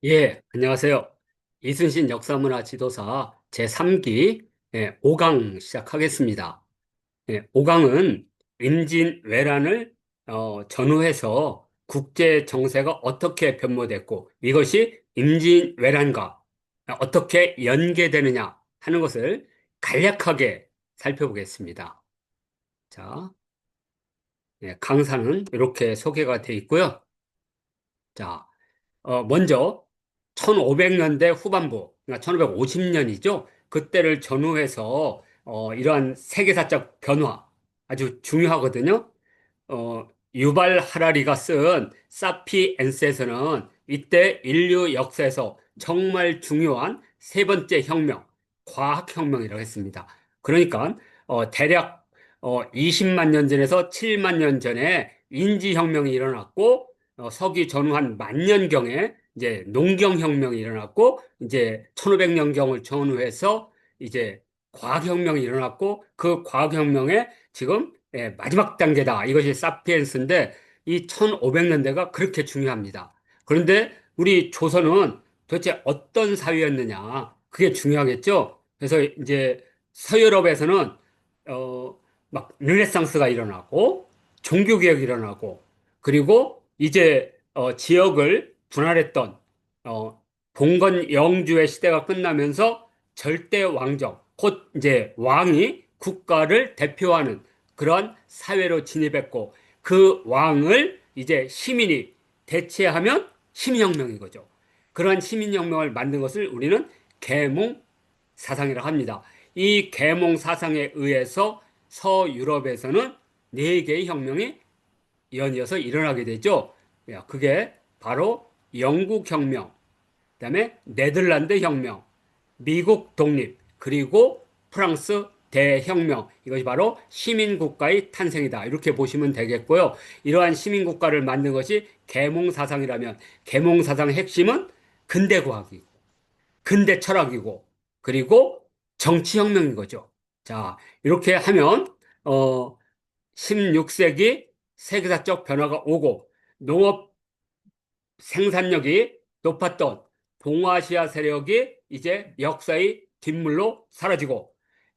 예, 안녕하세요. 이순신 역사문화 지도사 제3기 5강 시작하겠습니다. 5강은 임진왜란을 전후해서 국제 정세가 어떻게 변모됐고 이것이 임진왜란과 어떻게 연계되느냐 하는 것을 간략하게 살펴보겠습니다. 자, 강사는 이렇게 소개가 돼 있고요. 자, 먼저 1500년대 후반부, 그러니까 1550년이죠. 그때를 전후해서 이러한 세계사적 변화 아주 중요하거든요. 유발 하라리가 쓴 사피엔스에서는 이때 인류 역사에서 정말 중요한 세 번째 혁명, 과학혁명이라고 했습니다. 그러니까 대략 20만 년 전에서 7만 년 전에 인지혁명이 일어났고 서기 전후 한 만년경에 이제 농경혁명이 일어났고 이제 1500년경을 전후해서 이제 과학혁명이 일어났고 그 과학혁명에 지금 마지막 단계다. 이것이 사피엔스인데 이 1500년대가 그렇게 중요합니다. 그런데 우리 조선은 도대체 어떤 사회였느냐? 그게 중요하겠죠? 그래서 이제 서유럽에서는 막 르네상스가 일어나고 종교개혁이 일어나고 그리고 이제 지역을 분할했던 봉건 영주의 시대가 끝나면서 절대 왕정, 곧 이제 왕이 국가를 대표하는 그런 사회로 진입했고 그 왕을 이제 시민이 대체하면 시민혁명인 거죠. 그러한 시민혁명을 만든 것을 우리는 계몽 사상이라고 합니다. 이 계몽 사상에 의해서 서유럽에서는 네 개의 혁명이 연이어서 일어나게 되죠. 그게 바로 영국 혁명, 그다음에 네덜란드 혁명, 미국 독립, 그리고 프랑스 대혁명. 이것이 바로 시민국가의 탄생이다. 이렇게 보시면 되겠고요. 이러한 시민국가를 만든 것이 계몽사상이라면 계몽사상의 핵심은 근대과학이고, 근대철학이고, 그리고 정치혁명인 거죠. 자, 이렇게 하면, 어, 16세기 세계사적 변화가 오고, 농업 생산력이 높았던 동아시아 세력이 이제 역사의 뒷물로 사라지고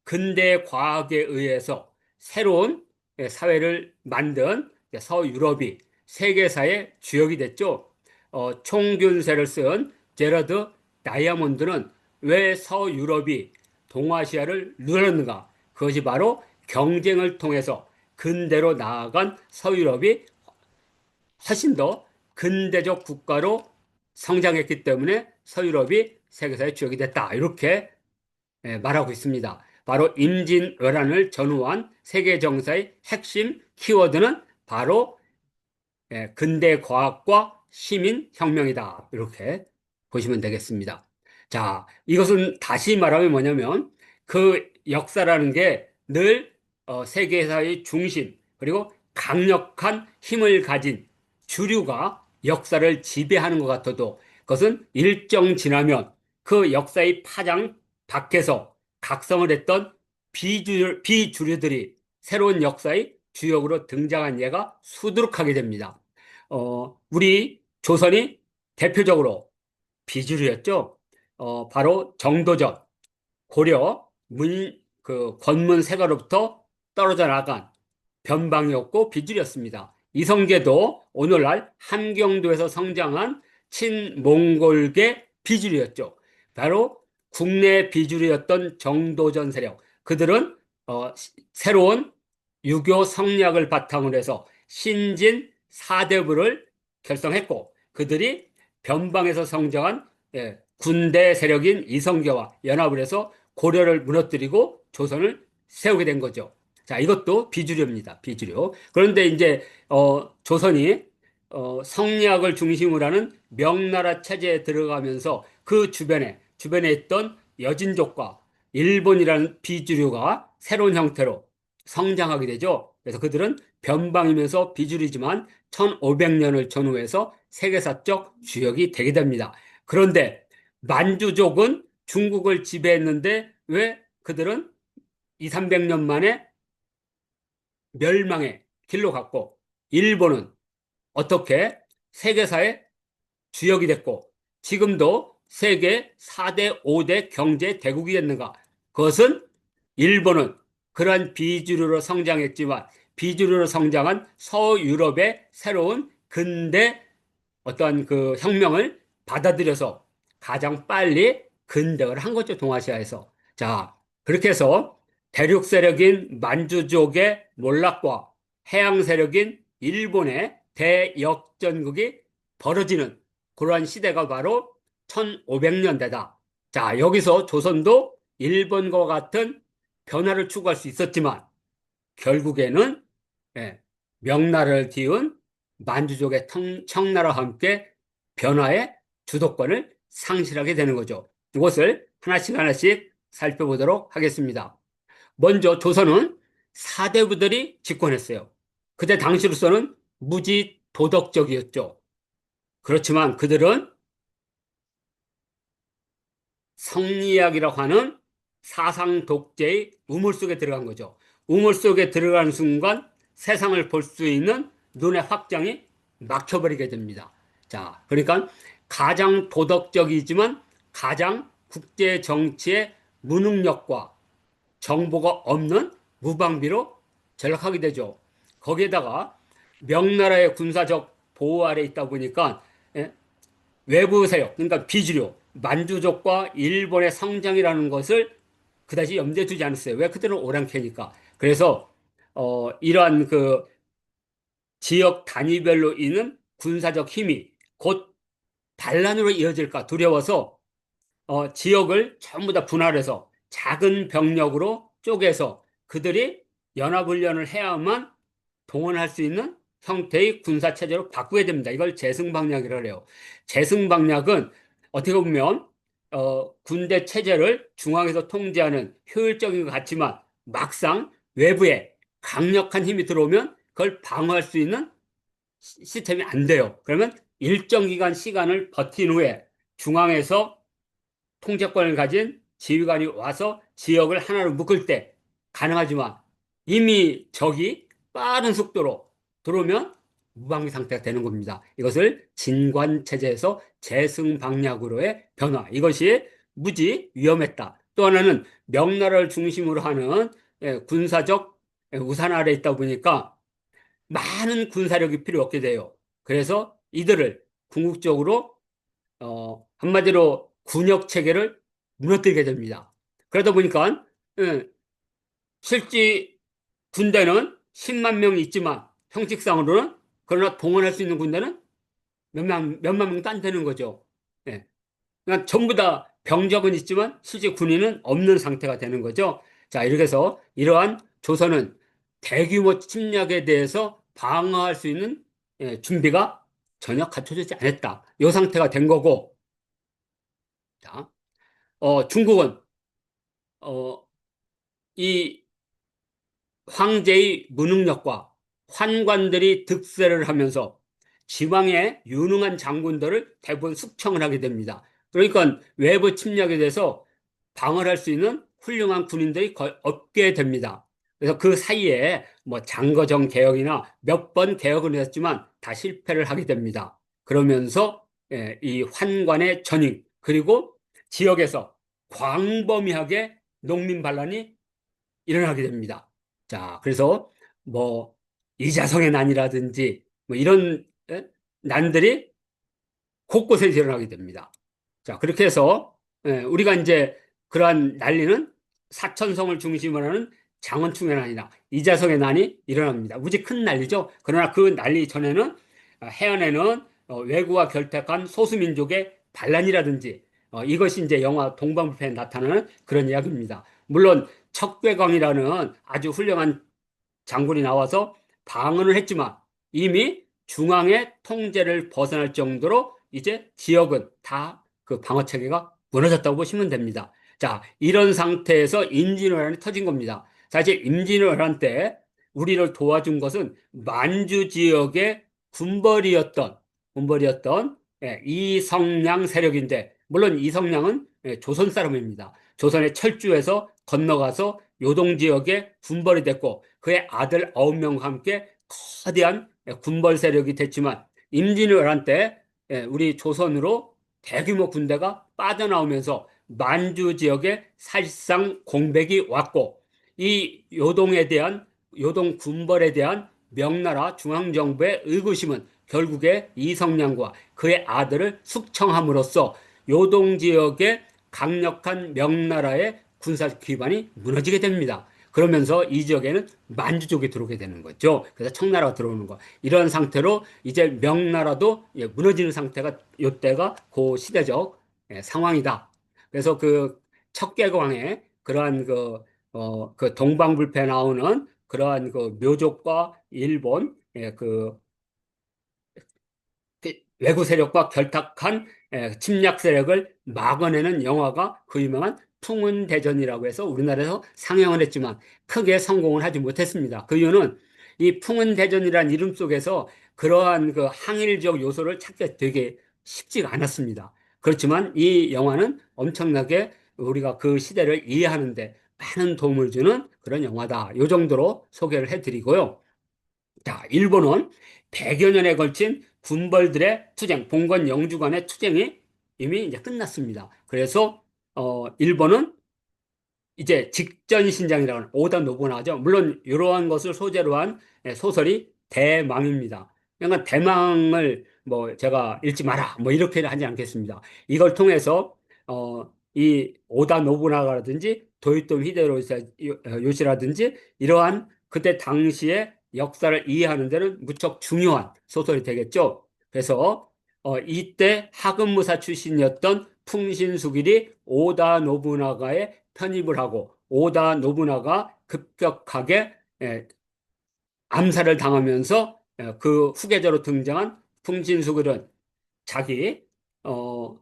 근대 과학에 의해서 새로운 사회를 만든 서유럽이 세계사의 주역이 됐죠. 총균세를 쓴 제러드 다이아몬드는 왜 서유럽이 동아시아를 누렸는가? 그것이 바로 경쟁을 통해서 근대로 나아간 서유럽이 훨씬 더 근대적 국가로 성장했기 때문에 서유럽이 세계사의 주역이 됐다. 이렇게 말하고 있습니다. 바로 임진왜란을 전후한 세계 정사의 핵심 키워드는 바로 근대 과학과 시민 혁명이다. 이렇게 보시면 되겠습니다. 자, 이것은 다시 말하면 뭐냐면 그 역사라는 게 늘 세계사의 중심 그리고 강력한 힘을 가진 주류가 역사를 지배하는 것 같아도 그것은 일정 지나면 그 역사의 파장 밖에서 각성을 했던 비주류들이 새로운 역사의 주역으로 등장한 예가 수두룩하게 됩니다. 우리 조선이 대표적으로 비주류였죠. 바로 정도전, 고려, 권문 세가로부터 떨어져 나간 변방이었고 비주류였습니다. 이성계도 오늘날 함경도에서 성장한 친몽골계 비주류였죠. 바로 국내 비주류였던 정도전 세력. 그들은 새로운 유교 성리학을 바탕으로 해서 신진 사대부를 결성했고 그들이 변방에서 성장한 군대 세력인 이성계와 연합을 해서 고려를 무너뜨리고 조선을 세우게 된 거죠. 자, 이것도 비주류입니다. 비주류. 그런데 이제 조선이 성리학을 중심으로 하는 명나라 체제에 들어가면서 그 주변에 있던 여진족과 일본이라는 비주류가 새로운 형태로 성장하게 되죠. 그래서 그들은 변방이면서 비주류지만 1500년을 전후해서 세계사적 주역이 되게 됩니다. 그런데 만주족은 중국을 지배했는데 왜 그들은 2, 300년 만에 멸망의 길로 갔고 일본은 어떻게 세계사의 주역이 됐고 지금도 세계 4대, 5대 경제 대국이 됐는가? 그것은 일본은 그러한 비주류로 성장했지만 비주류로 성장한 서유럽의 새로운 근대 어떤 그 혁명을 받아들여서 가장 빨리 근대화를 한 거죠, 동아시아에서. 자, 그렇게 해서 대륙 세력인 만주족의 몰락과 해양 세력인 일본의 대역전극이 벌어지는 그러한 시대가 바로 1500년대다. 자, 여기서 조선도 일본과 같은 변화를 추구할 수 있었지만 결국에는 예, 명나라를 뒤운 만주족의 청나라와 함께 변화의 주도권을 상실하게 되는 거죠. 이것을 하나씩 하나씩 살펴보도록 하겠습니다. 먼저 조선은 사대부들이 집권했어요. 그때 당시로서는 무지 도덕적이었죠. 그렇지만 그들은 성리학이라고 하는 사상 독재의 우물 속에 들어간 거죠. 우물 속에 들어가는 순간 세상을 볼 수 있는 눈의 확장이 막혀버리게 됩니다. 자, 그러니까 가장 도덕적이지만 가장 국제 정치의 무능력과 정보가 없는 무방비로 전락하게 되죠. 거기에다가 명나라의 군사적 보호 아래 있다 보니까 예, 외부 세력, 그러니까 비주류, 만주족과 일본의 성장이라는 것을 그다지 염두에 두지 않았어요. 왜? 그들은 오랑캐니까. 그래서 이러한 그 지역 단위별로 있는 군사적 힘이 곧 반란으로 이어질까 두려워서 지역을 전부 다 분할해서 작은 병력으로 쪼개서 그들이 연합훈련을 해야만 동원할 수 있는 형태의 군사체제로 바꾸게 됩니다. 이걸 재승방략이라고 해요. 재승방략은 어떻게 보면 군대 체제를 중앙에서 통제하는 효율적인 것 같지만 막상 외부에 강력한 힘이 들어오면 그걸 방어할 수 있는 시스템이 안 돼요. 그러면 일정 기간 시간을 버틴 후에 중앙에서 통제권을 가진 지휘관이 와서 지역을 하나로 묶을 때 가능하지만 이미 적이 빠른 속도로 들어오면 무방비 상태가 되는 겁니다. 이것을 진관체제에서 재승방략으로의 변화. 이것이 무지 위험했다. 또 하나는 명나라를 중심으로 하는 군사적 우산 아래 있다 보니까 많은 군사력이 필요 없게 돼요. 그래서 이들을 궁극적으로 한마디로 군역 체계를 무너뜨리게 됩니다. 그러다 보니까 예, 실제 군대는 10만 명이 있지만 형식상으로는 그러나 동원할 수 있는 군대는 몇만 명도 안 되는 거죠. 예. 그러니까 전부 다 병력은 있지만 실제 군인은 없는 상태가 되는 거죠. 자, 이렇게 해서 이러한 조선은 대규모 침략에 대해서 방어할 수 있는 준비가 전혀 갖춰지지 않았다. 이 상태가 된 거고, 자, 중국은 어, 이 황제의 무능력과 환관들이 득세를 하면서 지방의 유능한 장군들을 대부분 숙청을 하게 됩니다. 그러니까 외부 침략에 대해서 방어를 할 수 있는 훌륭한 군인들이 거의 없게 됩니다. 그래서 그 사이에 뭐 장거정 개혁이나 몇 번 개혁을 했지만 다 실패를 하게 됩니다. 그러면서 이 환관의 전익 그리고 지역에서 광범위하게 농민 반란이 일어나게 됩니다. 자, 그래서 뭐 이자성의 난이라든지 뭐 이런 난들이 곳곳에 일어나게 됩니다. 자, 그렇게 해서 우리가 이제 그러한 난리는 사천성을 중심으로 하는 장원충의 난이나 이자성의 난이 일어납니다. 무지 큰 난리죠. 그러나 그 난리 전에는 해안에는 왜구와 결탁한 소수민족의 반란이라든지 이것이 이제 영화 동방불패에 나타나는 그런 이야기입니다. 물론 척괴광이라는 아주 훌륭한 장군이 나와서 방언을 했지만 이미 중앙의 통제를 벗어날 정도로 이제 지역은 다 그 방어 체계가 무너졌다고 보시면 됩니다. 자, 이런 상태에서 임진왜란이 터진 겁니다. 사실 임진왜란 때 우리를 도와준 것은 만주 지역의 군벌이었던 이성량 세력인데 물론 이성량은 조선 사람입니다. 조선의 철주에서 건너가서 요동 지역에 군벌이 됐고 그의 아들 9명과 함께 거대한 군벌 세력이 됐지만 임진왜란 때 우리 조선으로 대규모 군대가 빠져나오면서 만주 지역에 사실상 공백이 왔고, 이 요동 군벌에 대한 명나라 중앙정부의 의구심은 결국에 이성량과 그의 아들을 숙청함으로써 요동 지역의 강력한 명나라의 군사 기반이 무너지게 됩니다. 그러면서 이 지역에는 만주족이 들어오게 되는 거죠. 그래서 청나라가 들어오는 거. 이런 상태로 이제 명나라도 무너지는 상태가 요때가 그 시대적 상황이다. 그래서 그 척계광의 그러한 그 동방불패 나오는 그러한 그 묘족과 일본 그 외구 세력과 결탁한 침략 세력을 막아내는 영화가 그 유명한 풍운대전이라고 해서 우리나라에서 상영을 했지만 크게 성공을 하지 못했습니다. 그 이유는 이 풍운대전이라는 이름 속에서 그러한 그 항일적 요소를 찾기 되게 쉽지가 않았습니다. 그렇지만 이 영화는 엄청나게 우리가 그 시대를 이해하는데 많은 도움을 주는 그런 영화다. 이 정도로 소개를 해드리고요. 자, 일본은 100여 년에 걸친 군벌들의 투쟁, 봉건 영주간의 투쟁이 이미 이제 끝났습니다. 그래서 일본은 이제 직전신장이라고 하는 오다 노부나가죠. 물론 이러한 것을 소재로 한 소설이 대망입니다. 그러니까 대망을 뭐 제가 읽지 마라 뭐 이렇게는 하지 않겠습니다. 이걸 통해서 이 오다 노부나가라든지 도요토미 히데요시라든지 이러한 그때 당시의 역사를 이해하는 데는 무척 중요한 소설이 되겠죠. 그래서 이때 하급무사 출신이었던 풍신수길이 오다 노부나가의 편입을 하고 오다 노부나가 급격하게 암살을 당하면서 그 후계자로 등장한 풍신수길은 자기 어,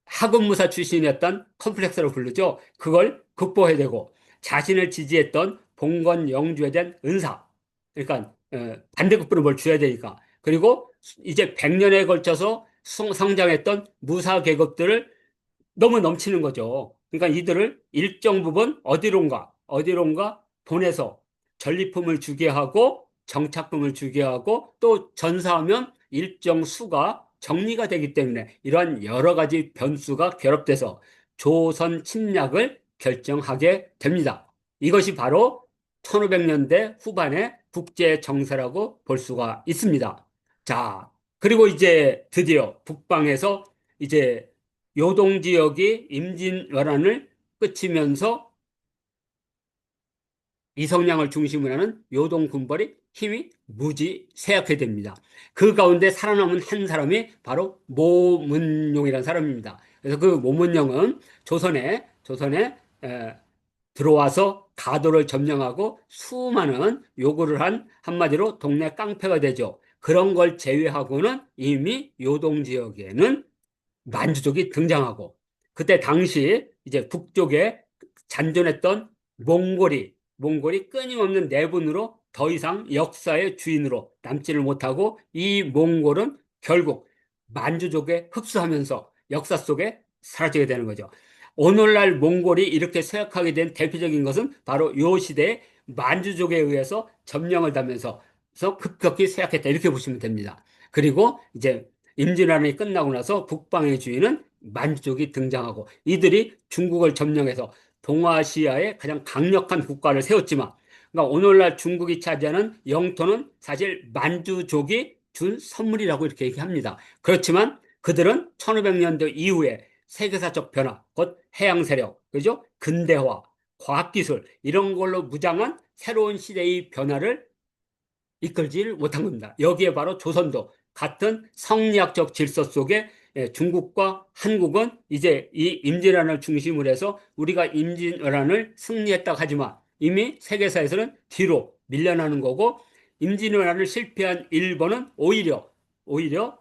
하급무사 출신이었던 컴플렉스로 부르죠. 그걸 극복해야 되고 자신을 지지했던 봉건 영주에 대한 은사, 그러니까 반대급부로 뭘 줘야 되니까. 그리고 이제 100년에 걸쳐서 성장했던 무사 계급들을 너무 넘치는 거죠. 그러니까 이들을 일정 부분 어디론가 보내서 전리품을 주게 하고 정착금을 주게 하고 또 전사하면 일정 수가 정리가 되기 때문에 이러한 여러 가지 변수가 결합돼서 조선 침략을 결정하게 됩니다. 이것이 바로 1500년대 후반의 국제 정세라고 볼 수가 있습니다. 자, 그리고 이제 드디어 북방에서 이제 요동 지역이 임진왜란을 끝이면서 이성량을 중심으로 하는 요동 군벌이 힘이 무지 쇠약해 됩니다. 그 가운데 살아남은 한 사람이 바로 모문용이라는 사람입니다. 그래서 그 모문용은 조선에 들어와서 가도를 점령하고 수많은 요구를 한 한마디로 동네 깡패가 되죠. 그런 걸 제외하고는 이미 요동 지역에는 만주족이 등장하고 그때 당시 이제 북쪽에 잔존했던 몽골이 끊임없는 내분으로 더 이상 역사의 주인으로 남지를 못하고 이 몽골은 결국 만주족에 흡수하면서 역사 속에 사라지게 되는 거죠. 오늘날 몽골이 이렇게 쇠약하게 된 대표적인 것은 바로 요 시대에 만주족에 의해서 점령을 당하면서 급격히 쇠약했다 이렇게 보시면 됩니다. 그리고 이제 임진왜란이 끝나고 나서 북방의 주인은 만주족이 등장하고 이들이 중국을 점령해서 동아시아의 가장 강력한 국가를 세웠지만 그러니까 오늘날 중국이 차지하는 영토는 사실 만주족이 준 선물이라고 이렇게 얘기합니다. 그렇지만 그들은 1500년대 이후에 세계사적 변화, 곧 해양 세력, 그죠? 근대화, 과학기술 이런 걸로 무장한 새로운 시대의 변화를 이끌지를 못한 겁니다. 여기에 바로 조선도 같은 성리학적 질서 속에 중국과 한국은 이제 이 임진왜란을 중심으로 해서 우리가 임진왜란을 승리했다고 하지만 이미 세계사에서는 뒤로 밀려나는 거고 임진왜란을 실패한 일본은 오히려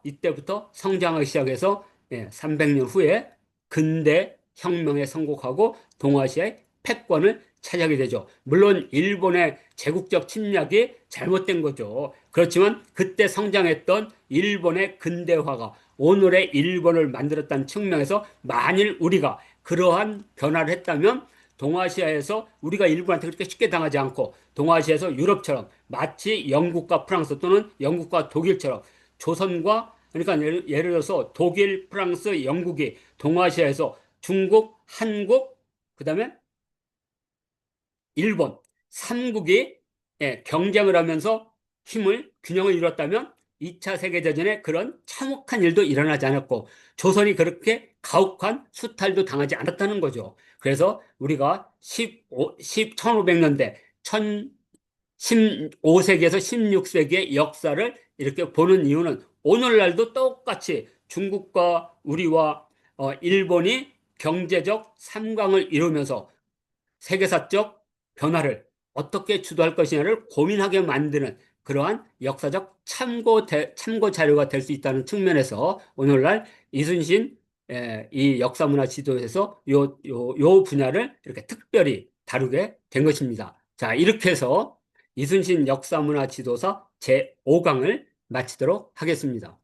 이때부터 성장하기 시작해서 300년 후에 근대 혁명에 성공하고 동아시아의 패권을 차지하게 되죠. 물론 일본의 제국적 침략이 잘못된 거죠. 그렇지만 그때 성장했던 일본의 근대화가 오늘의 일본을 만들었다는 측면에서 만일 우리가 그러한 변화를 했다면 동아시아에서 우리가 일본한테 그렇게 쉽게 당하지 않고 동아시아에서 유럽처럼 마치 영국과 프랑스 또는 영국과 독일처럼 조선과 그러니까 예를 들어서 독일, 프랑스, 영국이 동아시아에서 중국, 한국, 그다음에 일본, 삼국이 경쟁을 하면서 균형을 이뤘다면 2차 세계대전에 그런 참혹한 일도 일어나지 않았고 조선이 그렇게 가혹한 수탈도 당하지 않았다는 거죠. 그래서 우리가 1500년대 15세기에서 16세기의 역사를 이렇게 보는 이유는 오늘날도 똑같이 중국과 우리와 일본이 경제적 삼강을 이루면서 세계사적 변화를 어떻게 주도할 것이냐를 고민하게 만드는 그러한 역사적 참고 자료가 될 수 있다는 측면에서 오늘날 이순신 이 역사문화 지도에서 요 분야를 이렇게 특별히 다루게 된 것입니다. 자, 이렇게 해서 이순신 역사문화 지도서 제5강을 마치도록 하겠습니다.